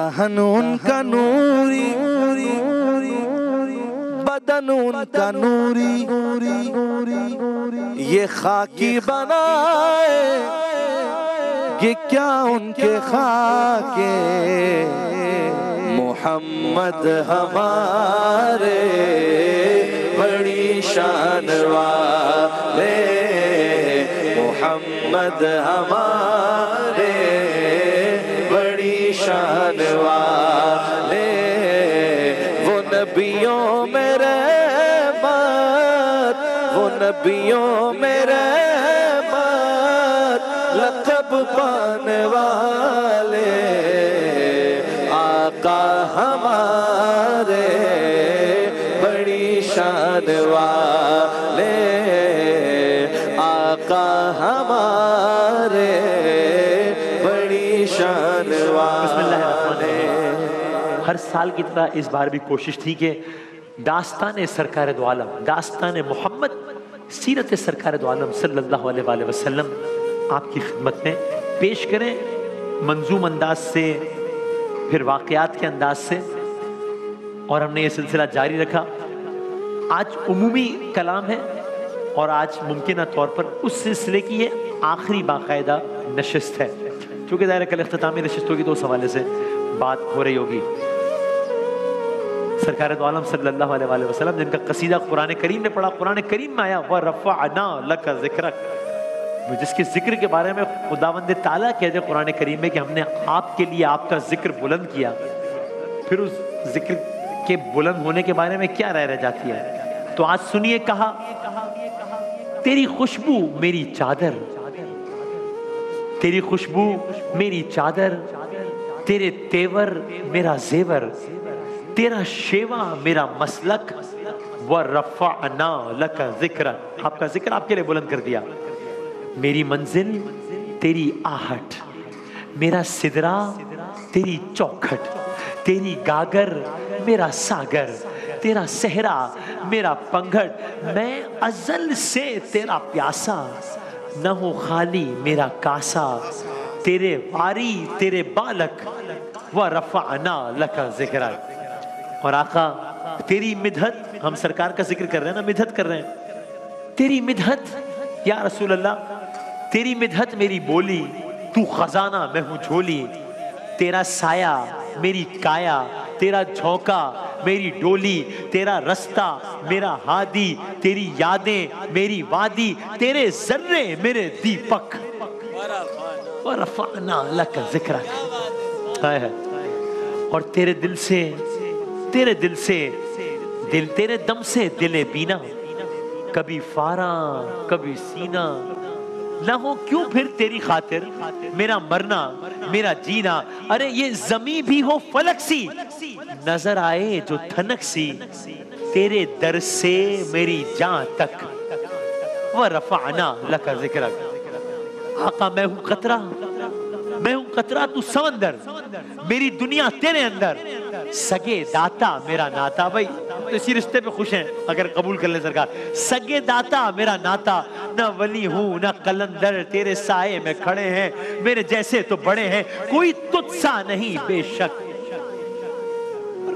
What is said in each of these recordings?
دہن ان کا نوری بدن ان کا نوری یہ خاکی بنائے کہ کیا ان کے خاکے محمد ہمارے بڑی شان والے محمد ہمارے بڑی شان والے وہ نبیوں میں رحمت وہ نبیوں میں رحمت لقب پانے والے آقا ہمارے بڑی شان والے آقا ہمارے بڑی شان والے۔ ہر سال کی طرح اس بار بھی کوشش تھی کہ داستان سرکار دو عالم، داستان محمد، سیرت سرکار دو عالم صلی اللہ علیہ وآلہ وسلم آپ کی خدمت میں پیش کریں، منظوم انداز سے، پھر واقعات کے انداز سے، اور ہم نے یہ سلسلہ جاری رکھا۔ آج عمومی کلام ہے اور آج ممکنہ طور پر اس سلسلے کی یہ آخری باقاعدہ نشست ہے، چونکہ ظاہر کل اختتامی نشست ہوگی تو اس حوالے سے بات ہو رہی ہوگی۔ سرکار دو عالم صلی اللہ علیہ وآلہ وسلم جن کا قصیدہ قرآن کریم میں پڑھا، قرآن کریم میں آیا وَرَفَعْنَا لَكَ ذِكْرَكَ، جس کے ذکر کے بارے میں خداوند تعالیٰ کہتے ہیں قرآن کریم میں کہ ہم نے آپ کے لیے آپ کا ذکر بلند کیا، پھر اس ذکر کے بلند ہونے کے بارے میں کیا رائے رہ جاتی ہے؟ تو آج سنیے کہا تیری خوشبو میری چادر، تیری خوشبو میری چادر، تیرے تیور میرا زیور، تیرا شیوا میرا مسلک، وَرَفَعْنَا لَكَ ذِكْرَكَ، آپ کا ذکر آپ کے لئے بلند کر دیا۔ میری منزل تیری آہٹ، میرا سدرا تیری چوکھٹ، تیری گاگر میرا ساگر، تیرا صحرا میرا پنگھٹ، میں ازل سے تیرا پیاسا، نہ ہو خالی میرا کاسا، تیرے واری تیرے بالک، وَرَفَعْنَا لَكَ ذِكْرَكَ۔ اور آقا تیری مدحت، ہم سرکار کا ذکر کر رہے ہیں نا، مدحت کر رہے ہیں، تیری مدحت یا رسول اللہ، تیری مدحت میری بولی، تو خزانہ میں ہوں جھولی، تیرا سایہ میری کایا، تیرا جھونکا میری ڈولی، تیرا رستہ میرا ہادی، تیری یادیں میری وادی، تیرے ذرے میرے دیپک، وَرَفَعْنَا لَكَ ذِكْرَكَ۔ اور تیرے دل سے، تیرے دل سے، تیرے دم سے دل بینا، کبھی فاراں کبھی سینہ، نہ ہو کیوں پھر تیری خاطر میرا مرنا میرا جینا، ارے یہ زمین بھی ہو فلک سی، نظر آئے جو تھنک سی، تیرے در سے میری جان تک، وَرَفَعْنَا لَكَ ذِكْرَكَ۔ آقا میں ہوں قطرہ، میں ہوں قطرہ تو سمندر، میری دنیا تیرے اندر، سگے داتا میرا ناتا، بھائی اسی رشتے پہ خوش ہیں اگر قبول کر لیں سرکار، سگے داتا میرا ناتا، نہ ولی ہوں نہ قلندر، تیرے سائے میں کھڑے ہیں میرے جیسے تو بڑے ہیں، کوئی تجھ سا نہیں بے شک،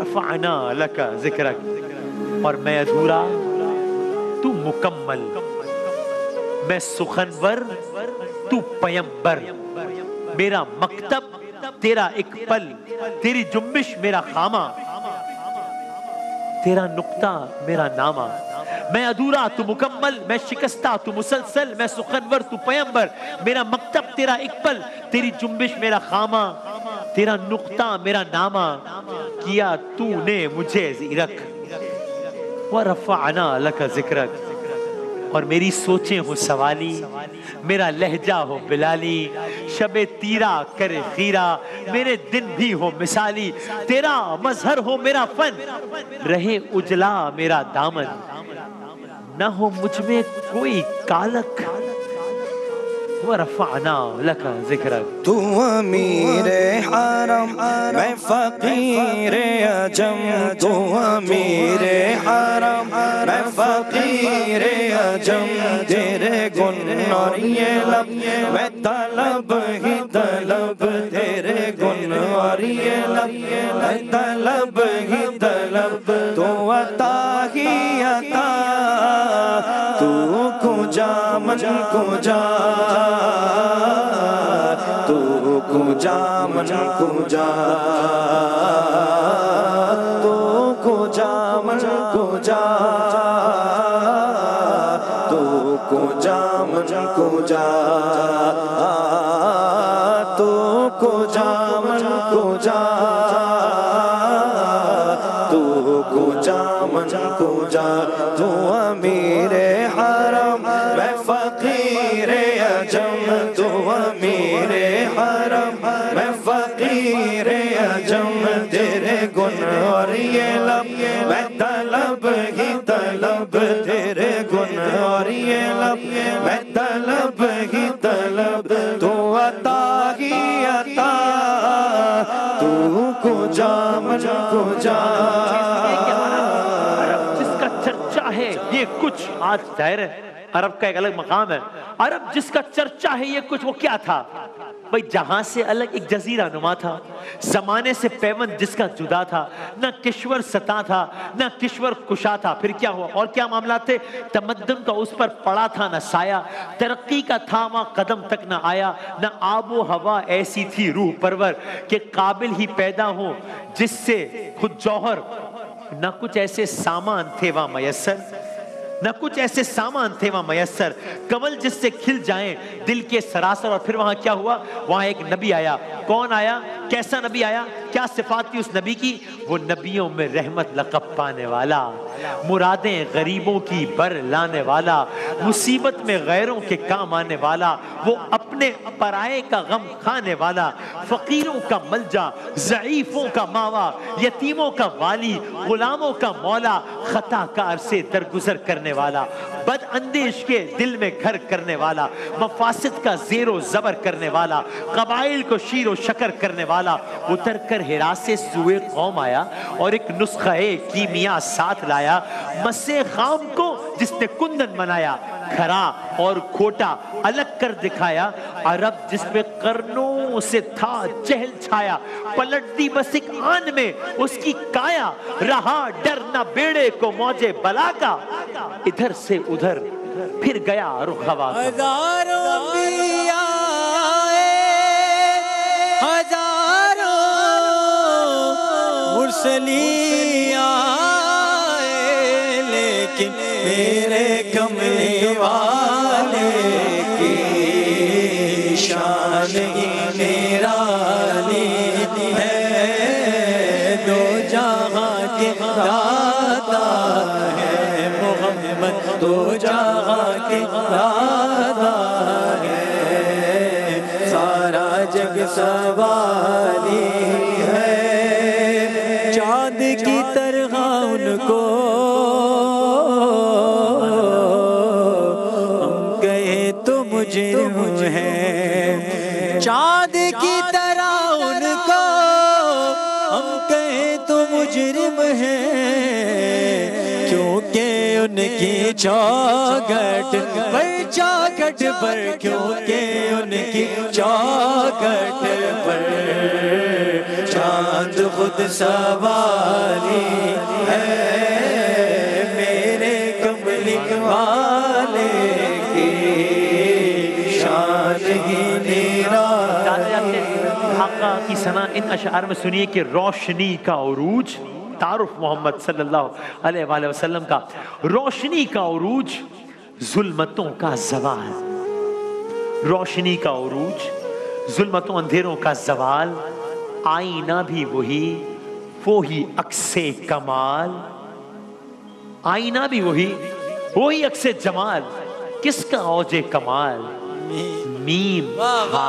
رفعنا لک ذکرک۔ اور میں ادھورا تو مکمل، میں سخنور تو پیمبر، میرا مکتب تیرا ایک پل، تیری جنبش میرا خامہ، تیرا نقطہ میرا نامہ، میں ادھورا تو مکمل، میں شکستہ تو مسلسل، میں سخنور تو پیمبر، میرا مکتب تیرا ایک پل، تیری جنبش میرا خامہ، تیرا نقطہ میرا نامہ، کیا تو نے مجھے زیرک، وَرَفَعْنَا لَكَ ذِكْرَكَ۔ اور میری سوچیں ہو سوالی، میرا لہجہ ہو بلالی، شب تیرا کرے خیرہ، میرے دن بھی ہو مثالی، تیرا مظہر ہو میرا فن، رہے اجلا میرا دامن، نہ ہو مجھ میں کوئی کالک، وَرَفَعْنَا لَكَ ذِكْرَكَ۔ تو امیر حرم میں فقیر عجم، تو امیر حرم میں فقیر عجم، تیرے گن اور یہ لب میں طلب ہی طلب، تیرے گن اور یہ لب میں طلب ہی طلب تو عطا ہی عطا تو کجا من کجا تو کجا من کجا تو کجا من کجا تو کجا من کجا تو کجا من کجا تو کجا من کجا تو امیر حرم میں فقیر عجم تو امیر حرم میں فقیر عجم تیرے گن اور یہ لب میں طلب ہی طلب تیرے گن اور یہ لب میں طلب ہی طلب تو عطا ہی عطا تو کجا من کجا جس کا چرچا ہے یہ کچھ آج ظاہر ہے عرب کا ایک الگ مقام ہے. عرب جس کا چرچا ہے یہ کچھ وہ کیا تھا بھئی جہاں سے الگ ایک جزیرہ نما تھا زمانے سے پیوند جس کا جدا تھا نہ کشور ستا تھا نہ کشور کشا تھا. پھر کیا ہوا اور کیا معاملات تھے تمدن کا اس پر پڑا تھا نہ سایہ ترقی کا تھا وہاں قدم تک نہ آیا نہ آب و ہوا ایسی تھی روح پرور کہ قابل ہی پیدا ہو جس سے خود جوہر نہ کچھ ایسے سامان تھے وہاں میسر نہ کچھ ایسے سامان تھے وہاں میسر کمل جس سے کھل جائیں دل کے سراسر. اور پھر وہاں کیا ہوا وہاں ایک نبی آیا. کون آیا کیسا نبی آیا کیا صفات تھی اس نبی کی وہ نبیوں میں رحمت لقب پانے والا مرادیں غریبوں کی بر لانے والا مصیبت میں غیروں کے کام آنے والا وہ اپنے پرائے کا غم کھانے والا فقیروں کا ملجا ضعیفوں کا ماوا یتیموں کا والی غلاموں کا مولا خطا کار سے درگزر کرنے والا بد اندیش کے دل میں گھر کرنے والا مفاسد کا زیر و زبر کرنے والا قبائل کو شیر و شکر کرنے والا اتر کر ہرا سے سوئے قوم آیا اور ایک نسخہ کیمیا ساتھ لایا مسے خام کو جس نے کندن منایا کھرا اور کھوٹا الگ کر دکھایا عرب جس میں قرنوں سے تھا چہل چھایا پلٹ دی بس ایک آن میں اس کی کایا رہا ڈر نہ بیڑے کو موجے بلا کا ادھر سے ادھر پھر گیا رخ ہوا کا. ہزاروں انبیاء ہزاروں مرسلین آئے لیکن میرے کملی والے کی شان ہی نرالی ہے دو جہاں کے داتا ہے محمد دو جہاں کے دادا ہے سارا جگ سوالی ہے چاند کی طرح ان کو ہم کہیں تو مجرم ہیں چاند کی طرح ان کو ہم کہیں تو مجرم ہیں کیونکہ ان کی چوکھٹ پر کیونکہ ان کی چوکھٹ پر چاند خود سواری ہے میرے کملی والے کی شان ہی نرالی. آقا کی ثنا ان اشعار میں سنیے کہ روشنی کا عروج تعارف محمد صلی اللہ علیہ وآلہ وسلم کا روشنی کا عروج ظلمتوں کا زوال روشنی کا عروج ظلمتوں اندھیروں کا زوال آئینہ بھی وہی عکس کمال آئینہ بھی وہی عکس جمال کس کا اوج کمال میم ہا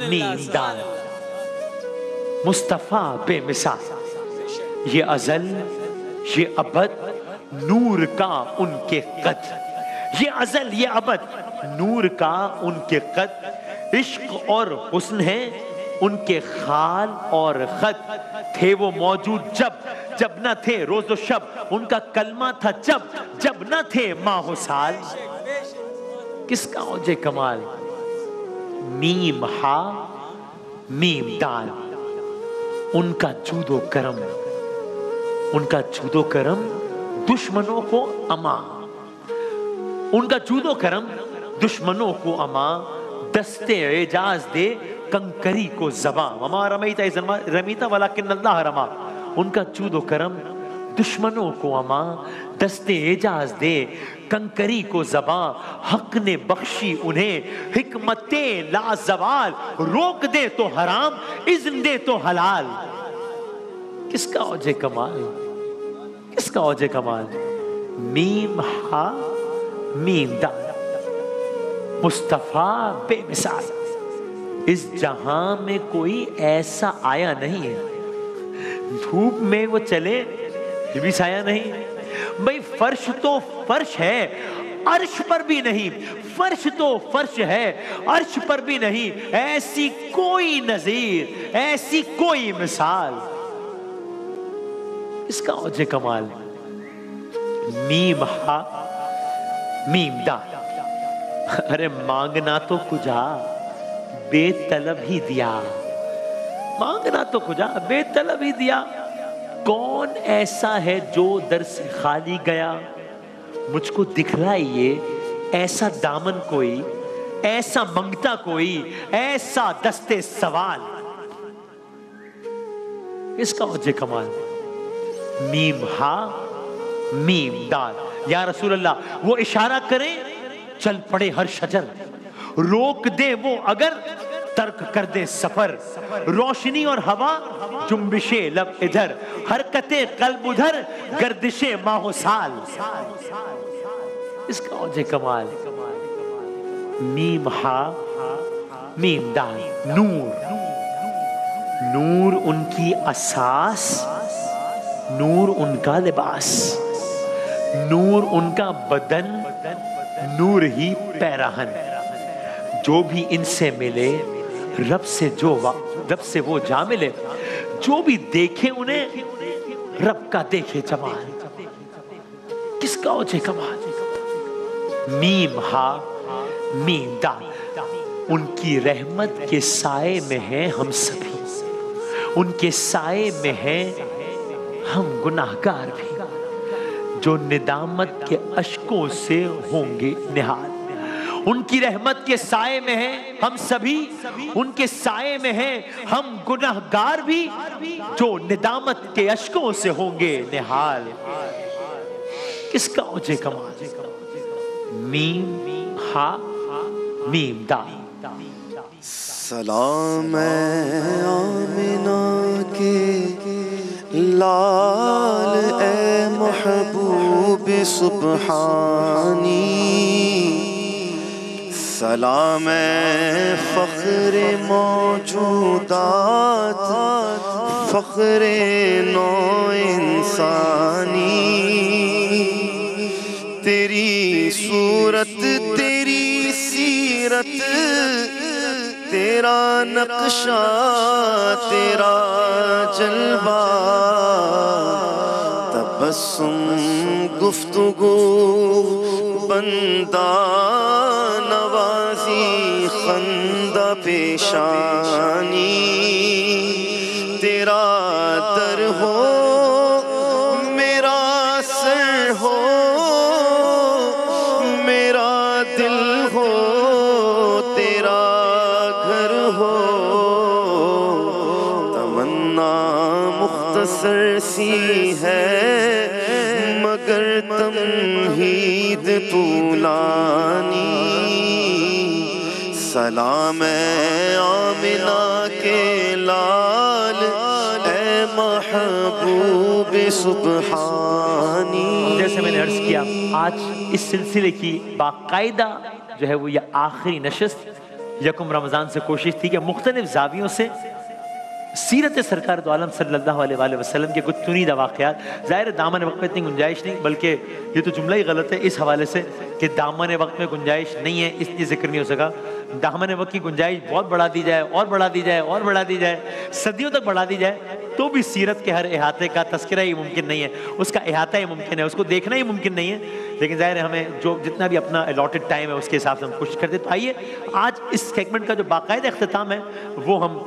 میم دال مصطفیٰ بے مثال یہ ازل یہ ابد نور کا ان کے قد یہ ازل یہ ابد نور کا ان کے قد عشق اور حسن ہے ان کے خال اور خط تھے وہ موجود جب نہ تھے روز و شب ان کا کلمہ تھا جب نہ تھے ماہ و سال کس کا اوج کمال میم ہا میم دال ان کا جود و کرم، ان کا جود و کرم دشمنوں کو اما، ان کا جود و کرم دشمنوں کو اما، دستے اعجاز دے کنکری کو زباں، وما رمیت اذ رمیت ولکن اللہ رما۔ ان کا جود و کرم دشمنوں کو اما، دستے اعجاز دے کنکری کو زباں، حق نے بخشی انہیں حکمت لازوال، روک دے تو حرام اذن دے تو حلال۔ کس کا اوج کمال، کس کا اوج کمال؟ میم ہا میم دال، مصطفیٰ بے مثال۔ اس جہاں میں کوئی ایسا آیا نہیں ہے، دھوپ میں وہ چلے یہ بھی سایہ نہیں۔ بھئی فرش تو فرش ہے عرش پر بھی نہیں، فرش تو فرش ہے عرش پر بھی نہیں، ایسی کوئی نظیر، ایسی کوئی مثال۔ اس کا اوج کمال میم ہا میم دال۔ ارے مانگنا تو کجا بے طلب ہی دیا، مانگنا تو کجا بے طلب ہی دیا۔ کون ایسا ہے جو در سے خالی گیا، مجھ کو دکھلائیے ایسا دامن کوئی، ایسا منگتا کوئی، ایسا دستے سوال۔ اس کا اوج کمال میم ہا میم دال۔ یا رسول اللہ وہ اشارہ کریں چل پڑے ہر شجر، روک دے وہ اگر ترک کر دے سفر، روشنی اور ہوا جنبشے لب ادھر، حرکتیں قلب ادھر گردش ماہ و سال۔ اس کا اوج کمال میم ہا میم دال۔ نور، نور ان کی اساس، نور ان کا لباس، نور ان کا بدن، نور ہی پیراہن۔ جو بھی ان سے ملے رب سے وہ جا ملے، جو بھی دیکھے انہیں رب کا دیکھے جمال۔ کس کا اوج کمال میم ہا میم دال۔ ان کی رحمت کے سائے میں ہیں ہم سبھی، ان کے سائے میں ہیں ہم گناہگار بھی، جو ندامت کے اشکوں سے ہوں گے نہال۔ ان کی رحمت کے سائے میں ہیں ہم سبھی، ان کے سائے میں ہیں ہم گناہگار بھی، جو ندامت کے اشکوں سے ہوں گے نہال۔ کس کا اوج کمال میم ہا میم دال۔ سلام آمنہ کے لال اے محبوب سبحانی، سلام فخر موجودات، فخر نو انسانی۔ تیری صورت تیری سیرت، تیرا نقشہ تیرا جلوہ، تبسم گفتگو بندہ نوازی خندہ پیشانی، تیرا در ہو میرا سر ہو، میرا دل ہو تیرا گھر ہو، تمنا مختصر سی ہے مگر تمہید طولانی۔ سلام آمنہ کے لال اے محبوب سبحانی۔ جیسے میں نے عرض کیا آج اس سلسلے کی باقاعدہ جو ہے وہ یہ آخری نشست یکم رمضان سے کوشش تھی کہ مختلف زاویوں سے سیرت سرکار دو عالم صلی اللہ علیہ وآلہ وسلم کے کچھ چنیدہ واقعات، ظاہر دامن وقت میں اتنی گنجائش نہیں، بلکہ یہ تو جملہ ہی غلط ہے اس حوالے سے کہ دامن وقت میں گنجائش نہیں ہے اس لیے ذکر نہیں ہو سکا۔ دامن وقت کی گنجائش بہت بڑھا دی جائے اور بڑھا دی جائے اور بڑھا دی جائے، صدیوں تک بڑھا دی جائے تو بھی سیرت کے ہر احاطے کا تذکرہ ہی ممکن نہیں ہے، اس کا احاطہ ہی ممکن ہے، اس کو دیکھنا ہی ممکن نہیں ہے، لیکن ظاہر ہے ہمیں جو جتنا بھی اپنا الاٹڈ ٹائم ہے اس کے حساب سے ہم کوشش کرتے. تو آئیے آج اس سیگمنٹ کا جو باقاعدہ اختتام ہے وہ ہم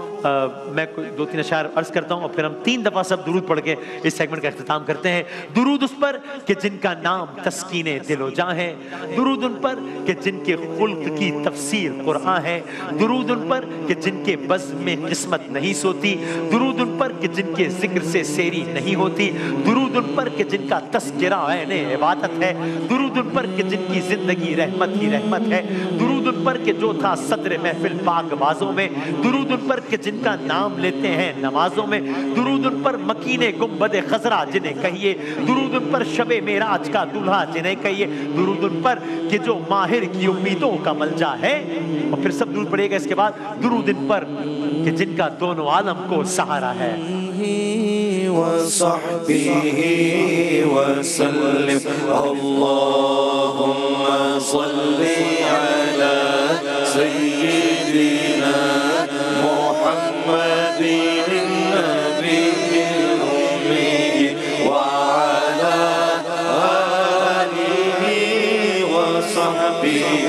میں دو تین اشعار عرض کرتا ہوں اور پھر ہم 3 دفعہ سب درود پڑھ کے اس سیگمنٹ کا اختتام کرتے ہیں. درود اس پر کہ جن کا نام تسکین دل و جاں ہے، درود ان پر کہ جن کے خلق کی تفسیر قرآن ہے، درود ان پر کہ جن کے بزم میں قسمت نہیں سوتی، درود ان پر کہ جن کے ذکر سے سیری نہیں ہوتی، درود ان پر کہ جن کا تذکرہ عین عبادت ہے، درود ان پر کہ جن کی زندگی رحمت کی رحمت ہے، درود ان پر کہ جو تھا صدر محفل پاک بازوں میں، درود ان پر کہ جن کا نام لیتے ہیں نمازوں میں، درود ان پر مکین گنبد خضرا جنہیں کہیے، درود ان پر شب معراج کا دلہا جنہیں کہیے، درود ان پر کہ جو ماہر کی امیدوں کا ملجا ہے. اور پھر سب درود پڑے گا اس کے بعد. درود ان پر کہ جن کا دونوں عالم کو سہارا ہے. وصحبه وسلم اللهم صل على سيدنا محمد النبي الأمي وعلى آله وصحبه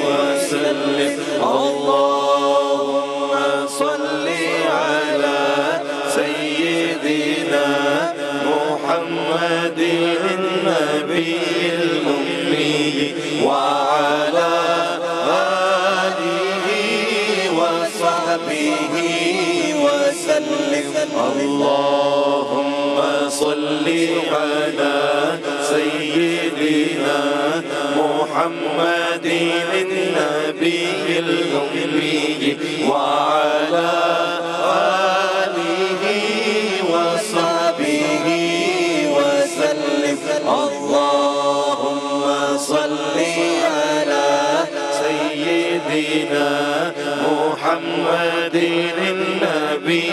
وسلم اللهم صل على سيدنا محمد النبي الأمي وعلى آله وصحبه وسلم اللهم صل على سيدنا محمد النبي الأمي وعلى آله وصحبه وسلم اللهم صل على سيدنا محمد النبي